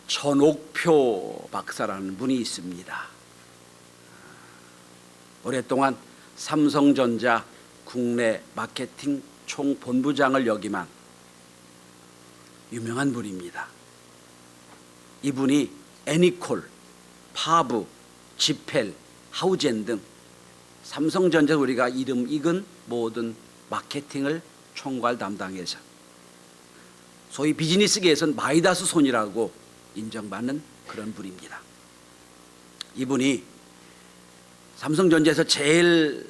전옥표 박사라는 분이 있습니다. 오랫동안 삼성전자 국내 마케팅 총본부장을 역임한 유명한 분입니다. 이분이 애니콜, 파브, 지펠, 하우젠 등 삼성전자 우리가 이름 익은 모든 마케팅을 총괄 담당해서 소위 비즈니스계에서는 마이다스 손이라고 인정받는 그런 분입니다. 이분이 삼성전자에서 제일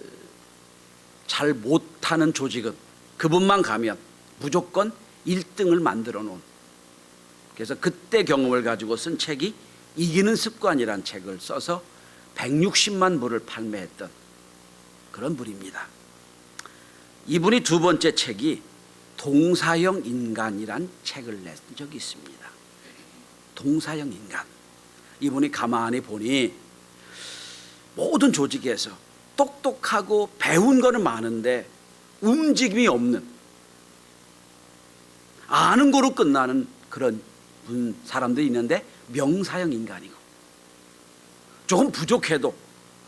잘 못하는 조직은 그분만 가면 무조건 1등을 만들어 놓은, 그래서 그때 경험을 가지고 쓴 책이 이기는 습관이라는 책을 써서 160만 부를 판매했던 그런 분입니다. 이분이 두 번째 책이 동사형 인간이란 책을 낸 적이 있습니다. 동사형 인간. 이분이 가만히 보니 모든 조직에서 똑똑하고 배운 거는 많은데 움직임이 없는, 아는 거로 끝나는 그런 사람들이 있는데 명사형 인간이고, 조금 부족해도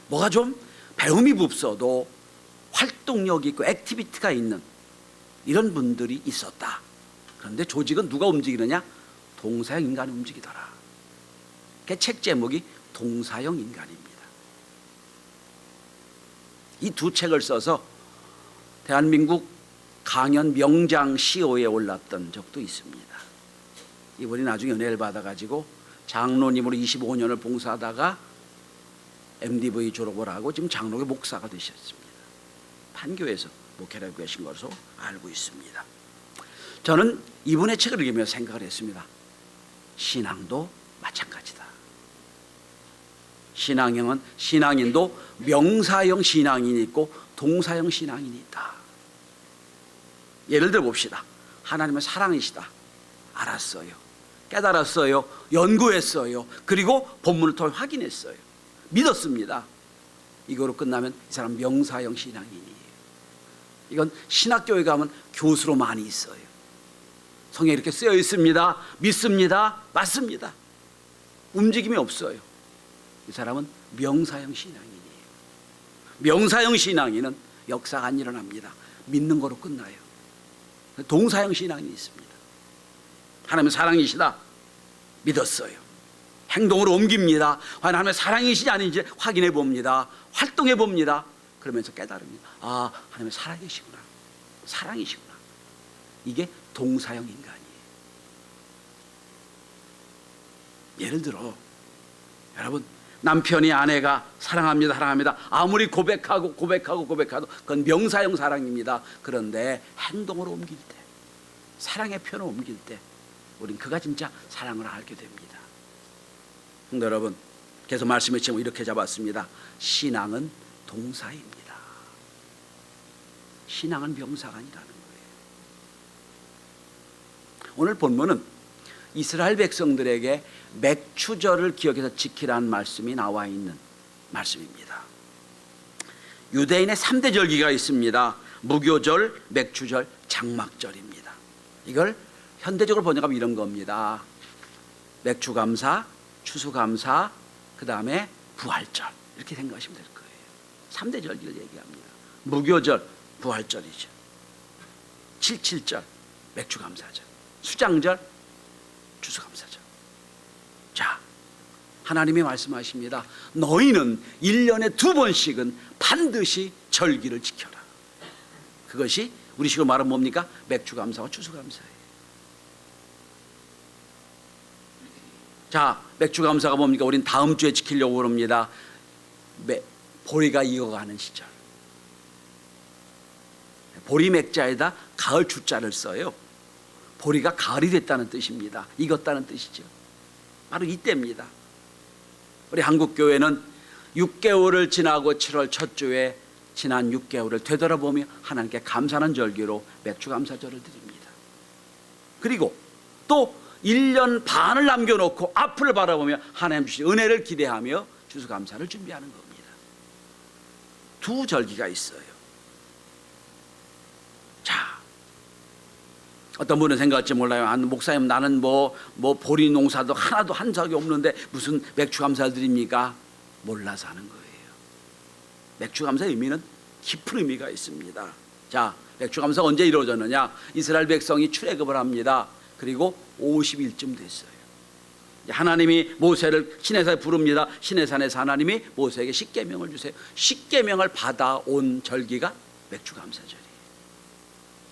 뭐가 좀 배움이 없어도 활동력이 있고 액티비티가 있는 이런 분들이 있었다. 그런데 조직은 누가 움직이느냐? 동사형 인간이 움직이더라. 그 책 제목이 동사형 인간입니다. 이 두 책을 써서 대한민국 강연 명장 CEO에 올랐던 적도 있습니다. 이분이 나중에 은혜를 받아가지고 장로님으로 25년을 봉사하다가 MDV 졸업을 하고 지금 장로교 목사가 되셨습니다. 판교에서 목회를 하고 계신 것으로 알고 있습니다. 저는 이분의 책을 읽으면서 생각을 했습니다. 신앙도 마찬가지다. 신앙인도 명사형 신앙인이 있고 동사형 신앙인이 있다. 예를 들어 봅시다. 하나님은 사랑이시다. 알았어요. 깨달았어요. 연구했어요. 그리고 본문을 통해 확인했어요. 믿었습니다. 이거로 끝나면 이 사람 명사형 신앙인이에요. 이건 신학교에 가면 교수로 많이 있어요. 성경에 이렇게 쓰여 있습니다. 믿습니다. 맞습니다. 움직임이 없어요. 이 사람은 명사형 신앙인이에요. 명사형 신앙인은 역사가 안 일어납니다. 믿는 거로 끝나요. 동사형 신앙인이 있습니다. 하나님은 사랑이시다. 믿었어요. 행동으로 옮깁니다. 하나님의 사랑이시지 아닌지 확인해 봅니다. 활동해 봅니다. 그러면서 깨달습니다. 아, 하나님은 살아계시구나. 사랑이시구나. 이게 동사형 인간이에요. 예를 들어 여러분, 남편이 아내가 사랑합니다, 사랑합니다. 아무리 고백하고 그건 명사형 사랑입니다. 그런데 행동으로 옮길 때, 사랑의 표현을 옮길 때 우린 그가 진짜 사랑을 알게 됩니다. 근데 여러분, 계속 말씀의 제목 이렇게 잡았습니다. 신앙은 동사입니다. 신앙은 명사가 아니라는 거예요. 오늘 본문은 이스라엘 백성들에게 맥추절을 기억해서 지키라는 말씀이 나와 있는 말씀입니다. 유대인의 3대 절기가 있습니다. 무교절, 맥추절, 장막절입니다. 이걸 현대적으로 번역하면 이런 겁니다. 맥추감사, 추수감사, 그 다음에 부활절, 이렇게 생각하시면 될 거예요. 3대 절기를 얘기합니다. 무교절, 부활절이죠. 77절, 맥추감사절, 수장절, 추수감사절. 자, 하나님이 말씀하십니다. 너희는 1년에 2번씩은 반드시 절기를 지켜라. 그것이 우리식으로 말하면 뭡니까? 맥추감사와 추수감사예요. 자, 맥추감사가 뭡니까? 우린 다음 주에 지키려고 그럽니다. 보리가 익어가는 시절. 보리맥자에다 가을 추자를 써요. 보리가 가을이 됐다는 뜻입니다. 익었다는 뜻이죠. 바로 이때입니다. 우리 한국교회는 6개월을 지나고 7월 첫 주에 지난 6개월을 되돌아보며 하나님께 감사하는 절기로 맥추감사절을 드립니다. 그리고 또 1년 반을 남겨놓고 앞을 바라보며 하나님 주신 은혜를 기대하며 추수감사를 준비하는 겁니다. 두 절기가 있어요. 자, 어떤 분은 생각할지 몰라요. 목사님, 나는 뭐 보리 농사도 하나도 한 적이 없는데 무슨 맥주 감사를 드립니까? 몰라서 하는 거예요. 맥주 감사의 의미는 깊은 의미가 있습니다. 자, 맥주 감사가 언제 이루어졌느냐? 이스라엘 백성이 출애굽을 합니다. 그리고 50일쯤 됐어요. 하나님이 모세를 시내산에 부릅니다. 시내산에서 하나님이 모세에게 십계명을 주세요. 십계명을 받아온 절기가 맥주 감사절이에요.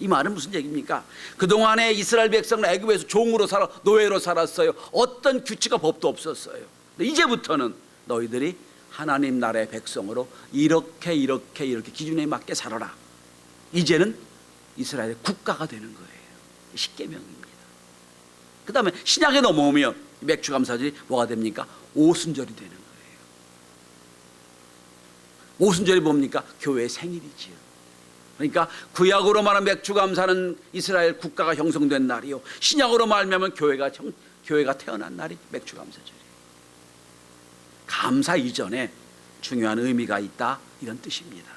이 말은 무슨 얘기입니까? 그동안에 이스라엘 백성은 애굽에서 종으로 살아 노예로 살았어요. 어떤 규칙과 법도 없었어요. 근데 이제부터는 너희들이 하나님 나라의 백성으로 이렇게 기준에 맞게 살아라. 이제는 이스라엘의 국가가 되는 거예요. 십계명입니다. 그 다음에 신약에 넘어오면 맥주 감사절이 뭐가 됩니까? 오순절이 되는 거예요. 오순절이 뭡니까? 교회의 생일이지요. 그러니까 구약으로 말하면 맥주 감사는 이스라엘 국가가 형성된 날이요, 신약으로 말하면 교회가 태어난 날이 맥주 감사절이에요. 감사 이전에 중요한 의미가 있다, 이런 뜻입니다.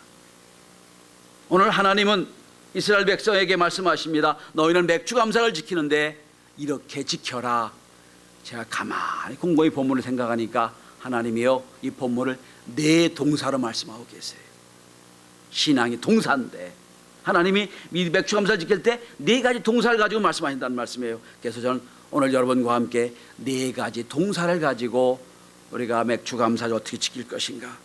오늘 하나님은 이스라엘 백성에게 말씀하십니다. 너희는 맥주 감사를 지키는데 이렇게 지켜라. 제가 가만히 공고히 본문을 생각하니까 하나님이요, 이 본문을 네 동사로 말씀하고 계세요. 신앙이 동사인데 하나님이 맥주 감사를 지킬 때 네 가지 동사를 가지고 말씀하신다는 말씀이에요. 그래서 저는 오늘 여러분과 함께 네 가지 동사를 가지고 우리가 맥주 감사를 어떻게 지킬 것인가,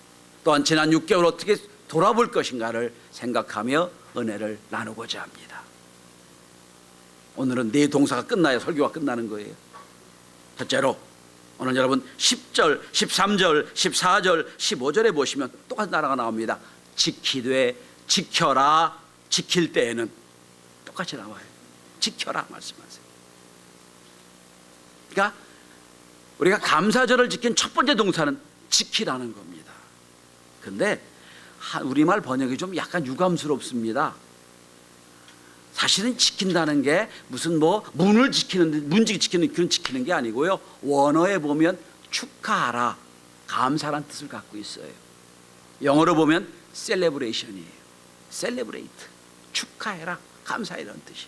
또한 지난 6개월 어떻게 돌아볼 것인가를 생각하며 은혜를 나누고자 합니다. 오늘은 네 동사가 끝나야 설교가 끝나는 거예요. 첫째로 오늘 여러분 10절, 13절, 14절, 15절에 보시면 똑같은 단어가 나옵니다. 지키되, 지켜라, 지킬 때에는 똑같이 나와요. 지켜라 말씀하세요. 그러니까 우리가 감사절을 지킨 첫 번째 동사는 지키라는 겁니다. 근데 우리말 번역이 좀 약간 유감스럽습니다. 사실은 지킨다는 게 무슨 문을 지키는, 문지 지키는 그런 지키는 게 아니고요, 원어에 보면 축하하라, 감사란 뜻을 갖고 있어요. 영어로 보면 celebration이에요. celebrate, 축하해라, 감사해, 이런 뜻이.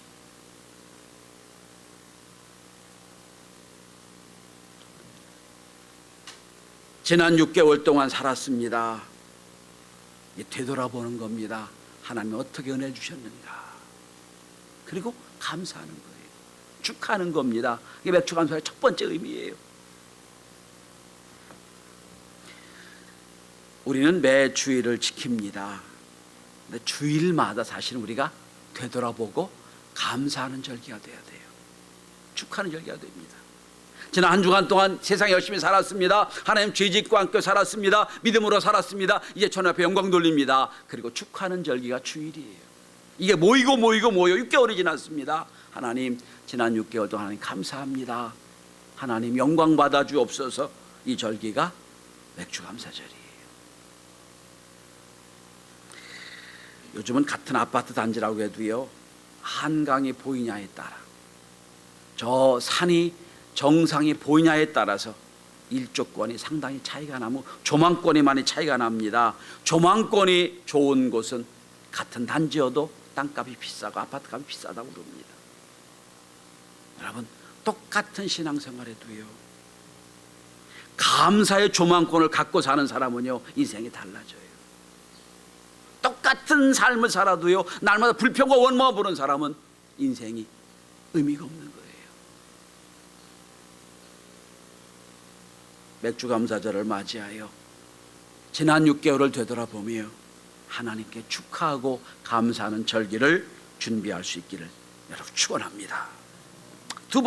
지난 6개월 동안 살았습니다. 되돌아보는 겁니다. 하나님이 어떻게 은혜 주셨는가, 그리고 감사하는 거예요. 축하하는 겁니다. 이게 맥주 감사의 첫 번째 의미예요. 우리는 매 주일을 지킵니다. 근데 주일마다 사실은 우리가 되돌아보고 감사하는 절기가 돼야 돼요. 축하하는 절기가 됩니다. 지난 한 주간 동안 세상에 열심히 살았습니다. 하나님 죄짓고 함께 살았습니다. 믿음으로 살았습니다. 이제 주님 앞에 영광 돌립니다. 그리고 축하하는 절기가 주일이에요. 이게 모이고 6개월이 지났습니다. 하나님, 지난 6개월 동안 하나님 감사합니다. 하나님 영광 받아 주옵소서. 이 절기가 맥주 감사절이에요. 요즘은 같은 아파트 단지라고 해도요, 한강이 보이냐에 따라, 저 산이 정상이 보이냐에 따라서 일조권이 상당히 차이가 나고 조망권이 많이 차이가 납니다. 조망권이 좋은 곳은 같은 단지여도 땅값이 비싸고 아파트값이 비싸다고 그럽니다. 여러분, 똑같은 신앙생활에도요, 감사의 조망권을 갖고 사는 사람은요, 인생이 달라져요. 똑같은 삶을 살아도요, 날마다 불평과 원망을 보는 사람은 인생이 의미가 없는 거예요. 맥주 감사절을 맞이하여 지난 6개월을 되돌아보며 하나님께 축하하고 감사하는 절기를 준비할 수 있기를 여러분 축원합니다. 두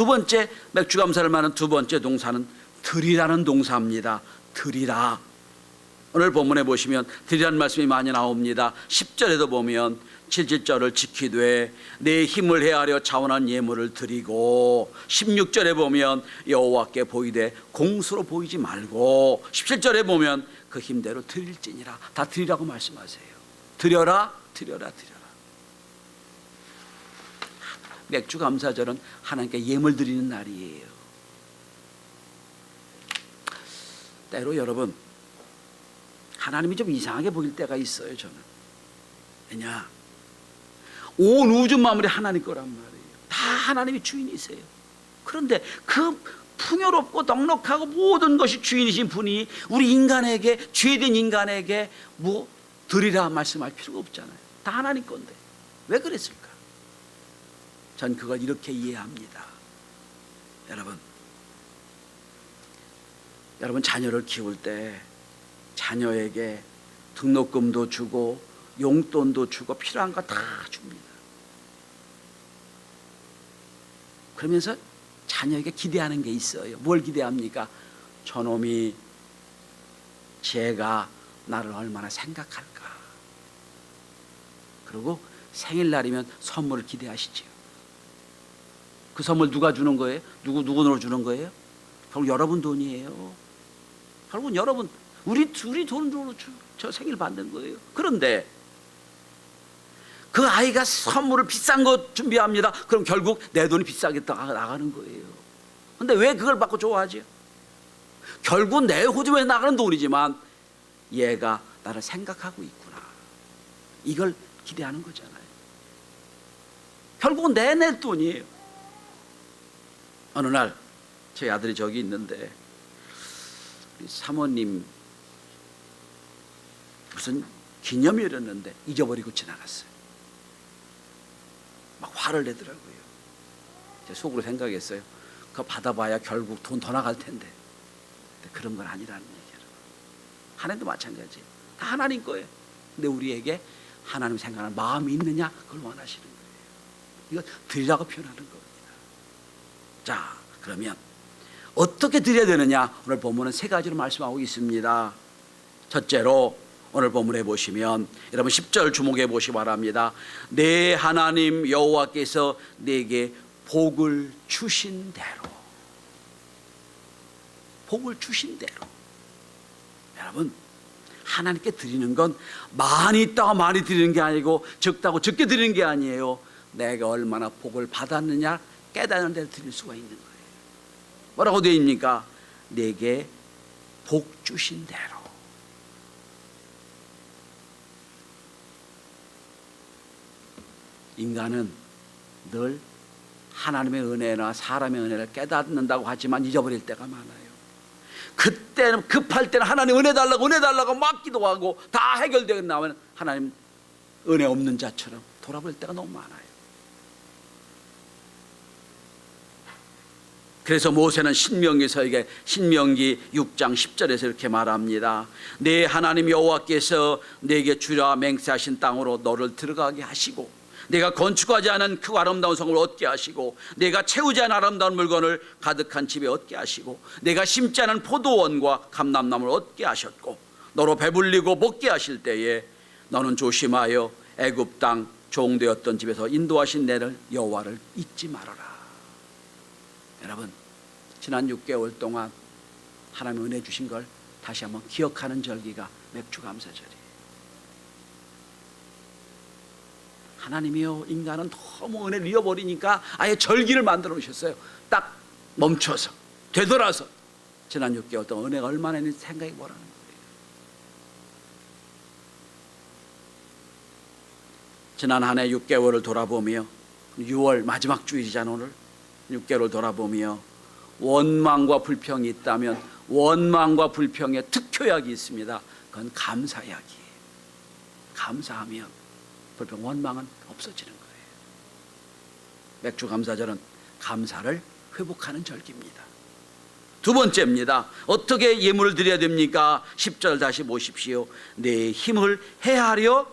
번째 맥주 감사를 말하는 두 번째 동사는 드리라는 동사입니다. 드리라. 오늘 본문에 보시면 드리라는 말씀이 많이 나옵니다. 10절에도 보면 7절을 지키되 내 힘을 헤아려 자원한 예물을 드리고, 16절에 보면 여호와께 보이되 공수로 보이지 말고, 17절에 보면 그 힘대로 드릴지니라. 다 드리라고 말씀하세요. 드려라, 드려라, 드려라. 맥주 감사절은 하나님께 예물 드리는 날이에요. 때로 여러분, 하나님이 좀 이상하게 보일 때가 있어요. 저는 왜냐, 온 우주 만물이 하나님 거란 말이에요. 다 하나님이 주인이세요. 그런데 그 풍요롭고 넉넉하고 모든 것이 주인이신 분이 우리 인간에게, 죄된 인간에게 뭐 드리라 말씀할 필요가 없잖아요. 다 하나님 건데 왜 그랬을까? 전 그걸 이렇게 이해합니다. 여러분 자녀를 키울 때 자녀에게 등록금도 주고 용돈도 주고 필요한 거 다 줍니다. 그러면서 자녀에게 기대하는 게 있어요. 뭘 기대합니까? 저놈이 제가 나를 얼마나 생각할까. 그리고 생일날이면 선물을 기대하시죠. 그 선물 누가 주는 거예요? 누구 돈으로 주는 거예요? 결국 여러분 돈이에요. 결국은 여러분 우리 돈으로 저 생일 받는 거예요. 그런데 그 아이가 선물을 비싼 거 준비합니다. 그럼 결국 내 돈이 비싸게 나가는 거예요. 근데 왜 그걸 받고 좋아하지? 결국 내 호주머니에 나가는 돈이지만 얘가 나를 생각하고 있구나. 이걸 기대하는 거잖아요. 결국은 내 돈이에요. 어느 날 저희 아들이 저기 있는데 우리 사모님 무슨 기념일이었는데 잊어버리고 지나갔어요. 막 화를 내더라고요. 제 속으로 생각했어요. 그거 받아봐야 결국 돈 더 나갈 텐데. 근데 그런 건 아니라는 얘기예요. 하나님도 마찬가지예요. 다 하나님 거예요. 근데 우리에게 하나님 생각하는 마음이 있느냐 그걸 원하시는 거예요. 이거 드리라고 표현하는 겁니다. 자, 그러면 어떻게 드려야 되느냐? 오늘 본문은 세 가지로 말씀하고 있습니다. 첫째로 오늘 본문에 보시면 여러분 10절 주목해 보시기 바랍니다. 내 하나님 여호와께서 내게 복을 주신 대로, 복을 주신 대로. 여러분 하나님께 드리는 건 많이 있다고 많이 드리는 게 아니고 적다고 적게 드리는 게 아니에요. 내가 얼마나 복을 받았느냐 깨닫는 데를 드릴 수가 있는 거예요. 뭐라고 되어 있습니까? 내게 복 주신 대로. 인간은 늘 하나님의 은혜나 사람의 은혜를 깨닫는다고 하지만 잊어버릴 때가 많아요. 그때는 급할 때는 하나님 은혜 달라고 막 기도하고 다 해결되고 나면 하나님 은혜 없는 자처럼 돌아볼 때가 너무 많아요. 그래서 모세는 신명기서에게 신명기 6장 10절에서 이렇게 말합니다. 내 하나님 여호와께서 내게 주라 맹세하신 땅으로 너를 들어가게 하시고 내가 건축하지 않은 그 아름다운 성을 얻게 하시고 내가 채우지 않은 아름다운 물건을 가득한 집에 얻게 하시고 내가 심지 않은 포도원과 감람나무를 얻게 하셨고 너로 배불리고 먹게 하실 때에 너는 조심하여 애굽 땅 종되었던 집에서 인도하신 내를 여호와를 잊지 말아라. 여러분 지난 6개월 동안 하나님 은혜 주신 걸 다시 한번 기억하는 절기가 맥주감사절이에요. 하나님이요, 인간은 너무 은혜를 잃어버리니까 아예 절기를 만들어 놓으셨어요. 딱 멈춰서 되돌아서 지난 6개월 동안 은혜가 얼마나 있는지 생각해 보라는 거예요. 지난 한 해 6개월을 돌아보며 6월 마지막 주일이잖아. 오늘 6개월을 돌아보며 원망과 불평이 있다면 원망과 불평의 특효약이 있습니다. 그건 감사약이에요. 감사하면 불평, 원망은 없어지는 거예요. 맥주감사절은 감사를 회복하는 절기입니다. 두 번째입니다. 어떻게 예물을 드려야 됩니까? 10절 다시 보십시오. 내 힘을 헤아려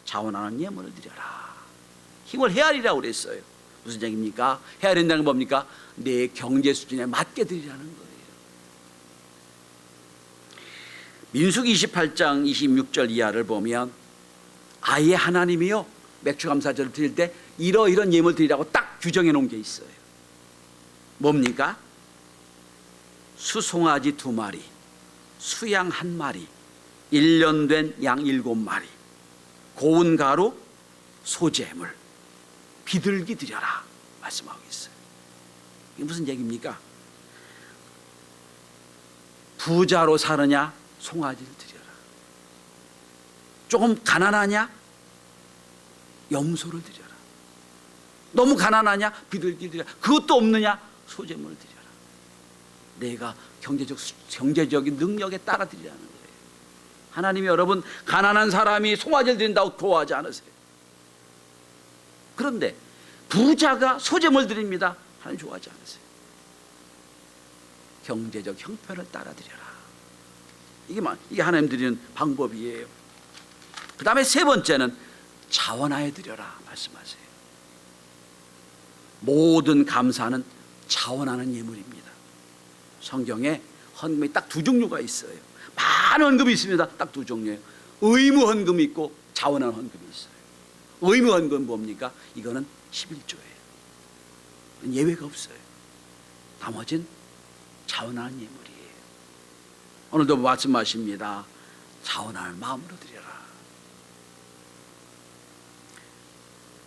자원하는 예물을 드려라. 힘을 헤아리라고 그랬어요. 무슨 얘기입니까? 헤아린다는 건 뭡니까? 내 경제 수준에 맞게 드리라는 거예요. 민수기 28장 26절 이하를 보면 아예 하나님이요 맥주감사절을 드릴 때 이러이런 예물 드리라고 딱 규정해 놓은 게 있어요. 뭡니까? 수송아지 2마리, 수양 1마리, 1년 된 양 7마리, 고운 가루, 소재물, 비둘기 드려라 말씀하고 있어요. 이게 무슨 얘기입니까? 부자로 사느냐 송아지를 드려라. 조금 가난하냐 염소를 드려라. 너무 가난하냐? 비둘기 드려라. 그것도 없느냐? 소재물을 드려라. 내가 경제적인 능력에 따라 드리라는 거예요. 하나님이 여러분 가난한 사람이 송아지를 드린다고 좋아하지 않으세요? 그런데 부자가 소재물 드립니다. 하나님 좋아하지 않으세요? 경제적 형편을 따라 드려라. 이게 하나님 드리는 방법이에요. 그 다음에 세 번째는 자원하여 드려라 말씀하세요. 모든 감사는 자원하는 예물입니다. 성경에 헌금이 딱 두 종류가 있어요. 많은 헌금이 있습니다. 딱 두 종류예요. 의무 헌금이 있고 자원하는 헌금이 있어요. 의무 헌금은 뭡니까? 이거는 11조예요. 예외가 없어요. 나머지는 자원하는 예물이에요. 오늘도 말씀하십니다. 자원하는 마음으로 드려라.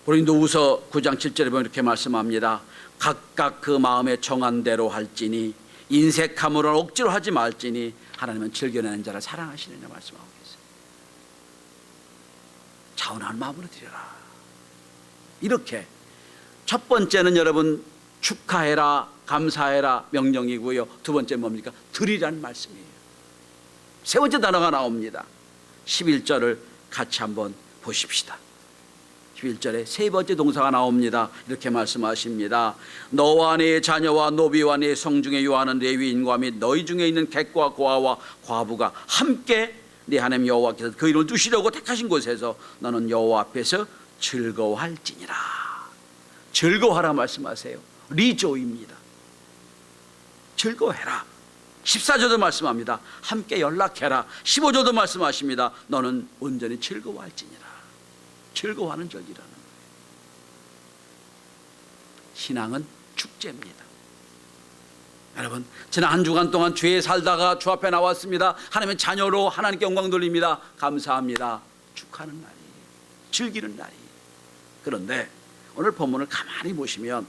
고린도후서 9장 7절에 보면 이렇게 말씀합니다. 각각 그 마음에 정한 대로 할지니 인색함으로는 억지로 하지 말지니 하나님은 즐겨내는 자를 사랑하시느냐 말씀하고 계세요. 자원하는 마음으로 드려라. 이렇게 첫 번째는 여러분 축하해라, 감사해라 명령이고요. 두 번째 뭡니까? 드리라는 말씀이에요. 세 번째 단어가 나옵니다. 11절을 같이 한번 보십시다. 11절에 세 번째 동사가 나옵니다. 이렇게 말씀하십니다. 너와 네 자녀와 노비와 네 성중에 유하는 레위인과 및 너희 중에 있는 객과 고아와 과부가 함께 네 하나님 여호와께서 그 이름을 두시려고 택하신 곳에서 너는 여호와 앞에서 즐거워할지니라. 즐거워하라 말씀하세요. 리조입니다. 즐거워해라. 14절도 말씀합니다. 함께 연락해라. 15절도 말씀하십니다. 너는 온전히 즐거워할지니라. 즐거워하는 절기라는 거예요. 신앙은 축제입니다. 여러분, 지난 한 주간 동안 죄에 살다가 주 앞에 나왔습니다. 하나님의 자녀로 하나님께 영광 돌립니다. 감사합니다. 축하하는 날이에요. 즐기는 날이에요. 그런데 오늘 본문을 가만히 보시면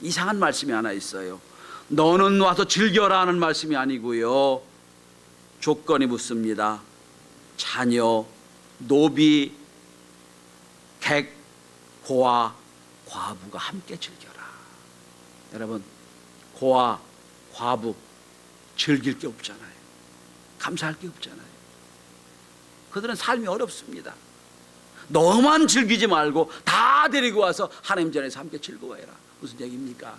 이상한 말씀이 하나 있어요. 너는 와서 즐겨라 하는 말씀이 아니고요. 조건이 붙습니다. 자녀, 노비, 객, 고아, 과부가 함께 즐겨라. 여러분, 고아, 과부 즐길 게 없잖아요. 감사할 게 없잖아요. 그들은 삶이 어렵습니다. 너만 즐기지 말고 다 데리고 와서 하나님 전에서 함께 즐거워해라. 무슨 얘기입니까?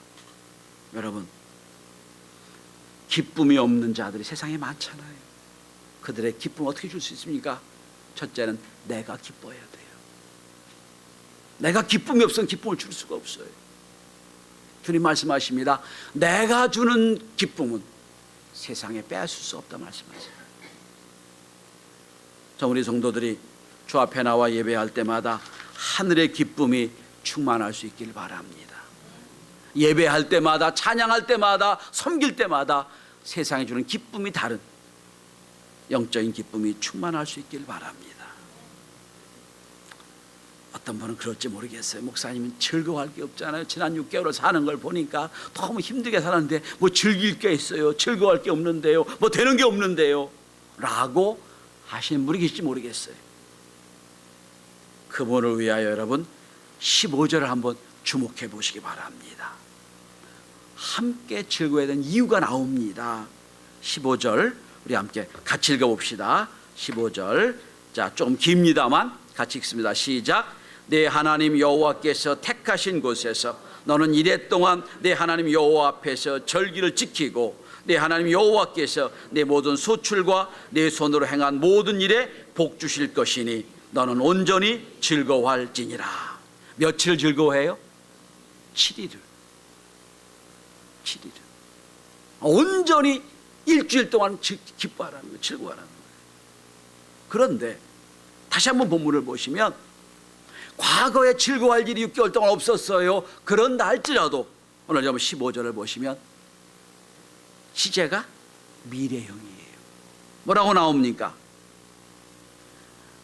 여러분, 기쁨이 없는 자들이 세상에 많잖아요. 그들의 기쁨 어떻게 줄 수 있습니까? 첫째는 내가 기뻐해야 돼요. 내가 기쁨이 없으면 기쁨을 줄 수가 없어요. 주님 말씀하십니다. 내가 주는 기쁨은 세상에 빼앗을 수 없다 말씀하세요. 저 우리 성도들이 주 앞에 나와 예배할 때마다 하늘의 기쁨이 충만할 수 있길 바랍니다. 예배할 때마다, 찬양할 때마다, 섬길 때마다 세상에 주는 기쁨이 다른 영적인 기쁨이 충만할 수 있길 바랍니다. 어떤 분은 그럴지 모르겠어요. 목사님은 즐거워할 게 없잖아요. 지난 6개월을 사는 걸 보니까 너무 힘들게 살았는데 뭐 즐길 게 있어요. 즐거워할 게 없는데요. 뭐 되는 게 없는데요. 라고 하시는 분이 계실지 모르겠어요. 그분을 위하여 여러분 15절을 한번 주목해 보시기 바랍니다. 함께 즐거워야 되는 이유가 나옵니다. 15절 우리 함께 같이 읽어봅시다. 15절 자, 좀 깁니다만 같이 읽습니다. 시작. 내 하나님 여호와께서 택하신 곳에서 너는 이래 동안 내 하나님 여호와 앞에서 절기를 지키고 내 하나님 여호와께서 내 모든 소출과 내 손으로 행한 모든 일에 복 주실 것이니 너는 온전히 즐거워할지니라. 며칠 즐거워해요? 7일을. 7일을. 온전히 일주일 동안 기뻐하라는 거예요. 즐거워하라는 거예요. 그런데 다시 한번 본문을 보시면 과거에 즐거워할 일이 6개월 동안 없었어요. 그런다 할지라도 오늘 15절을 보시면 시제가 미래형이에요. 뭐라고 나옵니까?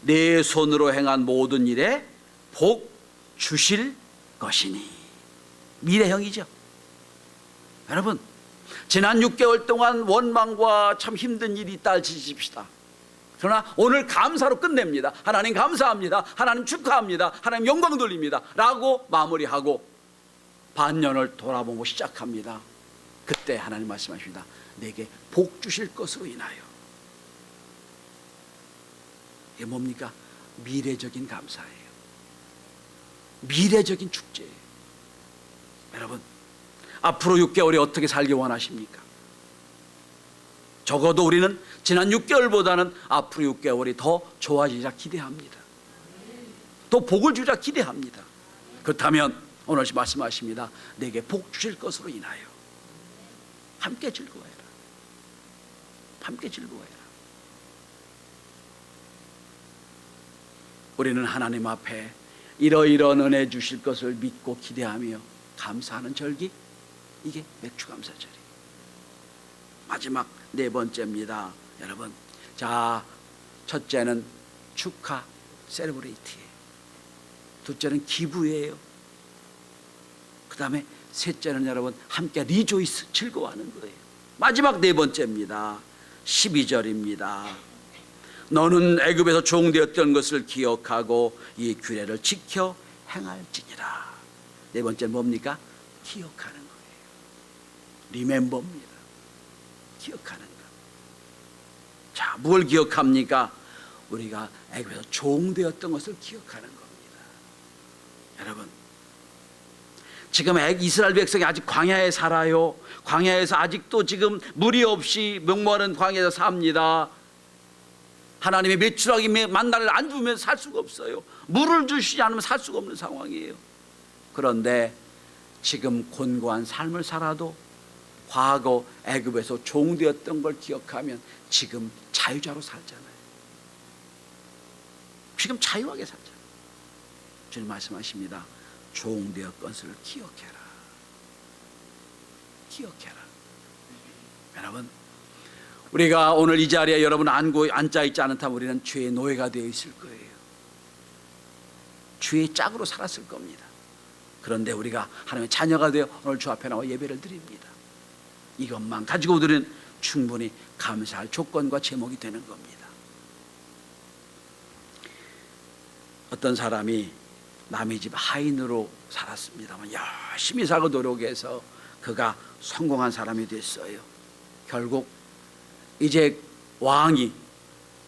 내 손으로 행한 모든 일에 복 주실 것이니. 미래형이죠. 여러분, 지난 6개월 동안 원망과 참 힘든 일이 있다 할지십시다. 그러나 오늘 감사로 끝냅니다. 하나님 감사합니다. 하나님 축하합니다. 하나님 영광 돌립니다. 라고 마무리하고 반년을 돌아보고 시작합니다. 그때 하나님 말씀하십니다. 내게 복 주실 것으로 인하여. 이게 뭡니까? 미래적인 감사예요. 미래적인 축제예요. 여러분, 앞으로 6개월이 어떻게 살기 원하십니까? 적어도 우리는 지난 6개월보다는 앞으로 6개월이 더 좋아지자 기대합니다. 더 복을 주자 기대합니다. 그렇다면 오늘 말씀하십니다. 내게 복 주실 것으로 인하여 함께 즐거워해라. 함께 즐거워해라. 우리는 하나님 앞에 이러이러한 은혜 주실 것을 믿고 기대하며 감사하는 절기, 이게 맥주감사절이에요. 마지막 네 번째입니다. 여러분, 자, 첫째는 축하 세레브레이트예요. 둘째는 기부예요. 그 다음에 셋째는 여러분 함께 리조이스, 즐거워하는 거예요. 마지막 네 번째입니다. 12절입니다. 너는 애굽에서 종되었던 것을 기억하고 이 규례를 지켜 행할지니라. 네 번째는 뭡니까? 기억하는 거예요. 리멤버입니다. 기억하는 것. 자, 뭘 기억합니까? 우리가 애굽에서 종되었던 것을 기억하는 겁니다. 여러분, 지금 이스라엘 백성이 아직 광야에 살아요. 광야에서 아직도 지금 물이 없이 명모하는 광야에서 삽니다. 하나님의 메추라기 만나를 안 주면 살 수가 없어요. 물을 주시지 않으면 살 수가 없는 상황이에요. 그런데 지금 곤고한 삶을 살아도 과거 애굽에서 종되었던 걸 기억하면 지금 자유자로 살잖아요. 지금 자유하게 살잖아요. 주님 말씀하십니다. 종되었던 것을 기억해라. 기억해라. 여러분, 우리가 오늘 이 자리에 여러분 앉아있지 않다면 우리는 죄의 노예가 되어 있을 거예요. 죄의 짝으로 살았을 겁니다. 그런데 우리가 하나님의 자녀가 되어 오늘 주 앞에 나와 예배를 드립니다. 이것만 가지고 우리는 충분히 감사할 조건과 제목이 되는 겁니다. 어떤 사람이 남의 집 하인으로 살았습니다만 열심히 살고 노력해서 그가 성공한 사람이 됐어요. 결국 이제 왕이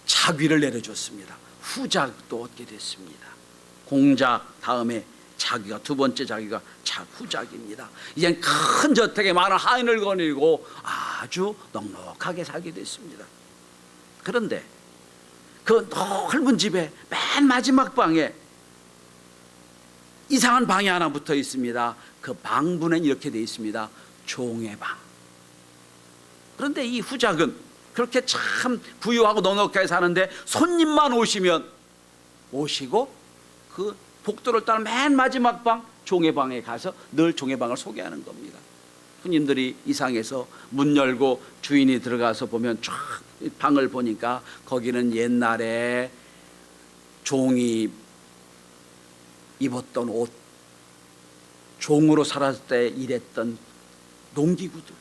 자귀를 내려줬습니다. 후작도 얻게 됐습니다. 공작 다음에 자기가 두 번째 자기가 후작입니다. 이젠 큰 저택에 많은 하인을 거느리고 아주 넉넉하게 살게 됐습니다. 그런데 그 넓은 집에 맨 마지막 방에 이상한 방이 하나 붙어 있습니다. 그 방문엔 이렇게 되어 있습니다. 종의 방. 그런데 이 후작은 그렇게 참 부유하고 넉넉하게 사는데 손님만 오시고 그 복도를 따라 맨 마지막 방 종의 방에 가서 늘 종의 방을 소개하는 겁니다. 손님들이 이상해서 문 열고 주인이 들어가서 보면 쫙 방을 보니까 거기는 옛날에 종이 입었던 옷, 종으로 살았을 때 일했던 농기구들,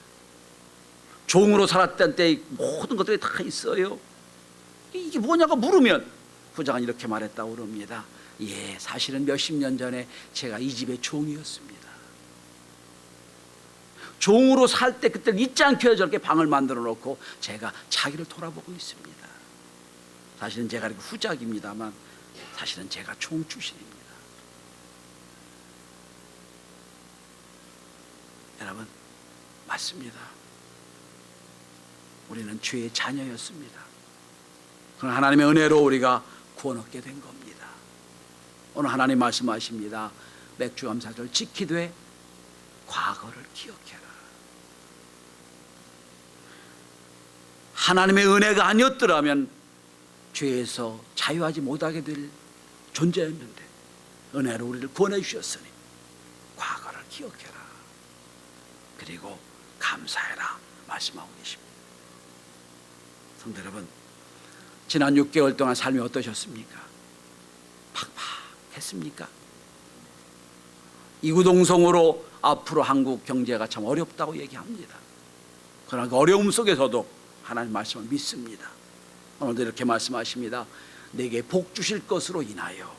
종으로 살았던 때 모든 것들이 다 있어요. 이게 뭐냐고 물으면 후장은 이렇게 말했다고 그럽니다. 예, 사실은 몇십 년 전에 제가 이 집의 종이었습니다. 종으로 살 때 그때를 잊지 않게 저렇게 방을 만들어 놓고 제가 자기를 돌아보고 있습니다. 사실은 제가 이렇게 후작입니다만 사실은 제가 종 출신입니다. 여러분, 맞습니다. 우리는 죄의 자녀였습니다. 그러나 하나님의 은혜로 우리가 구원 얻게 된 겁니다. 오늘 하나님 말씀하십니다. 맥주감사절 지키되 과거를 기억해라. 하나님의 은혜가 아니었더라면 죄에서 자유하지 못하게 될 존재였는데 은혜로 우리를 구원해 주셨으니 과거를 기억해라. 그리고 감사해라 말씀하고 계십니다. 성도 여러분, 지난 6개월 동안 삶이 어떠셨습니까? 팍팍했습니까? 이구동성으로 앞으로 한국 경제가 참 어렵다고 얘기합니다. 그러나 그 어려움 속에서도 하나님 말씀을 믿습니다. 오늘도 이렇게 말씀하십니다. 내게 복 주실 것으로 인하여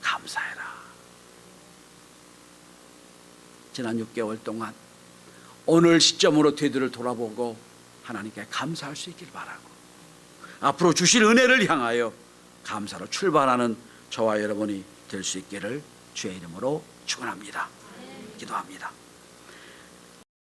감사해라. 지난 6개월 동안 오늘 시점으로 되돌을 돌아보고 하나님께 감사할 수 있길 바라고, 앞으로 주실 은혜를 향하여 감사로 출발하는 저와 여러분이 될 수 있기를 주의 이름으로 축원합니다. 기도합니다.